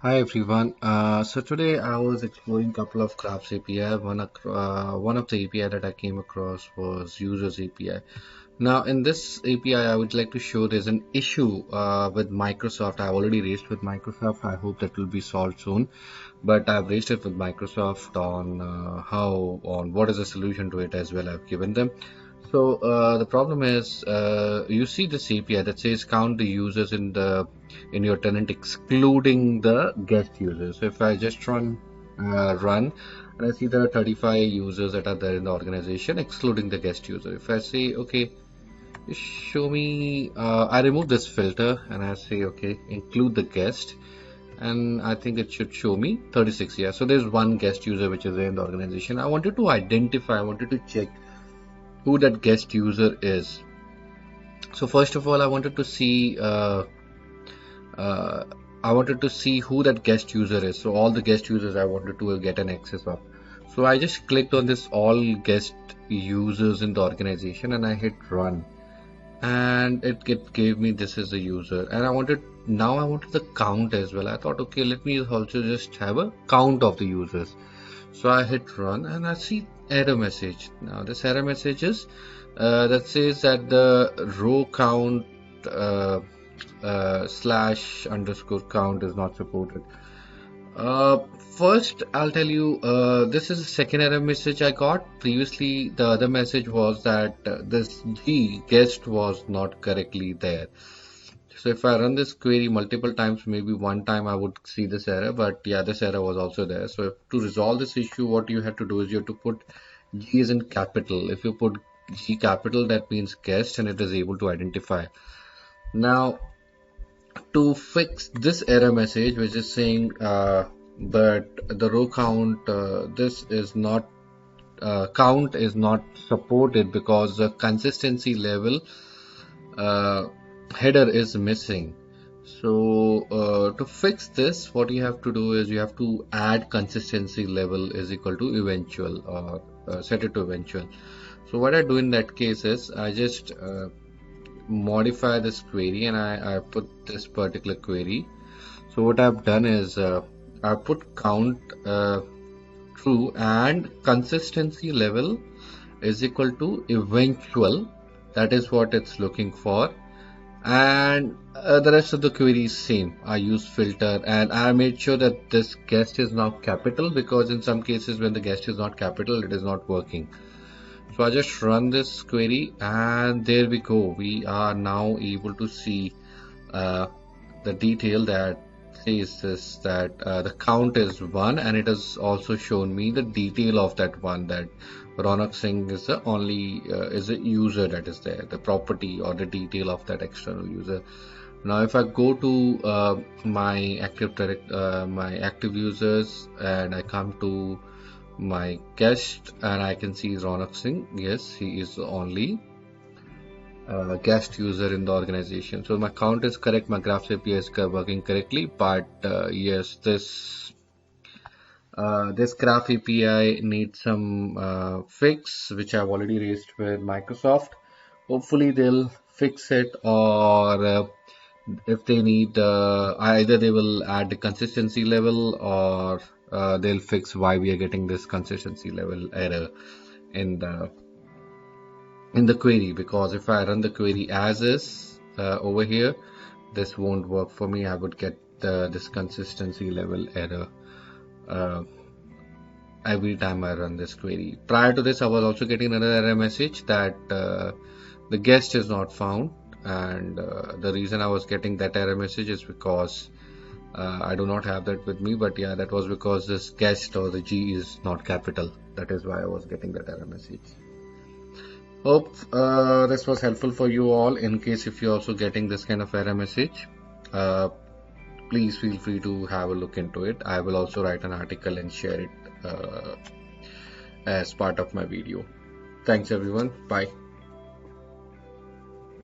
Hi everyone. So today I was exploring a couple of Graphs API. One of the API that I came across was Users API. Now in this API, I would like to show there's an issue with Microsoft. I already raised with Microsoft. I hope that will be solved soon. But I've raised it with Microsoft on what is the solution to it as well. I've given them. So the problem is, you see this API that says count the users in your tenant excluding the guest users. So if I just run and I see there are 35 users that are there in the organization excluding the guest user. If I say okay, just show me, I remove this filter and I say okay, include the guest, and I think it should show me 36. Yeah, so there's one guest user which is there in the organization. I wanted to check who that guest user is. So first of all, uh, I wanted to see who that guest user is. So all the guest users I wanted to get an access of. So I just clicked on this all guest users in the organization and I hit run, and it gave me this is the user, and I wanted the count as well. I thought okay, let me also just have a count of the users. So I hit run and I see error message. Now this error message is that says that the row count slash underscore count is not supported. First, I'll tell you, this is the second error message I got. Previously, the other message was that this guest was not correctly there. So if I run this query multiple times, maybe one time I would see this error, but yeah, this error was also there. So to resolve this issue, what you have to do is you have to put G as in capital. If you put G capital, that means guest, and it is able to identify. Now, to fix this error message, which is saying that the row count, this is not count is not supported because the consistency level header is missing. So to fix this, what you have to do is you have to add consistency level is equal to eventual, or set it to eventual. So what I do in that case is I just modify this query and I put this particular query. So what I've done is I put count true and consistency level is equal to eventual. That is what it's looking for, and the rest of the query is same. I use filter and I made sure that this guest is now capital, because in some cases when the guest is not capital, it is not working. So I just run this query and there we go. We are now able to see the detail that says this, that the count is 1, and it has also shown me the detail of that one, that Ronak Singh is the only is a user that is there, the property or the detail of that external user. Now if I go to my active users and I come to my guest and I can see Ronak Singh. Yes, he is the only guest user in the organization. So my count is correct, my Graphs API is working correctly, but yes, this Graph API needs some fix, which I've already raised with Microsoft. Hopefully they'll fix it, or if they need, either they will add the consistency level, or they'll fix why we are getting this consistency level error in the query. Because if I run the query as is over here, this won't work for me. I would get this consistency level error every time I run this query. Prior to this, I was also getting another error message that the guest is not found, and the reason I was getting that error message is because I do not have that with me, but yeah, that was because this guest or the G is not capital. That is why I was getting that error message. Hope this was helpful for you all. In case if you're also getting this kind of error message, please feel free to have a look into it. I will also write an article and share it as part of my video. Thanks everyone. Bye.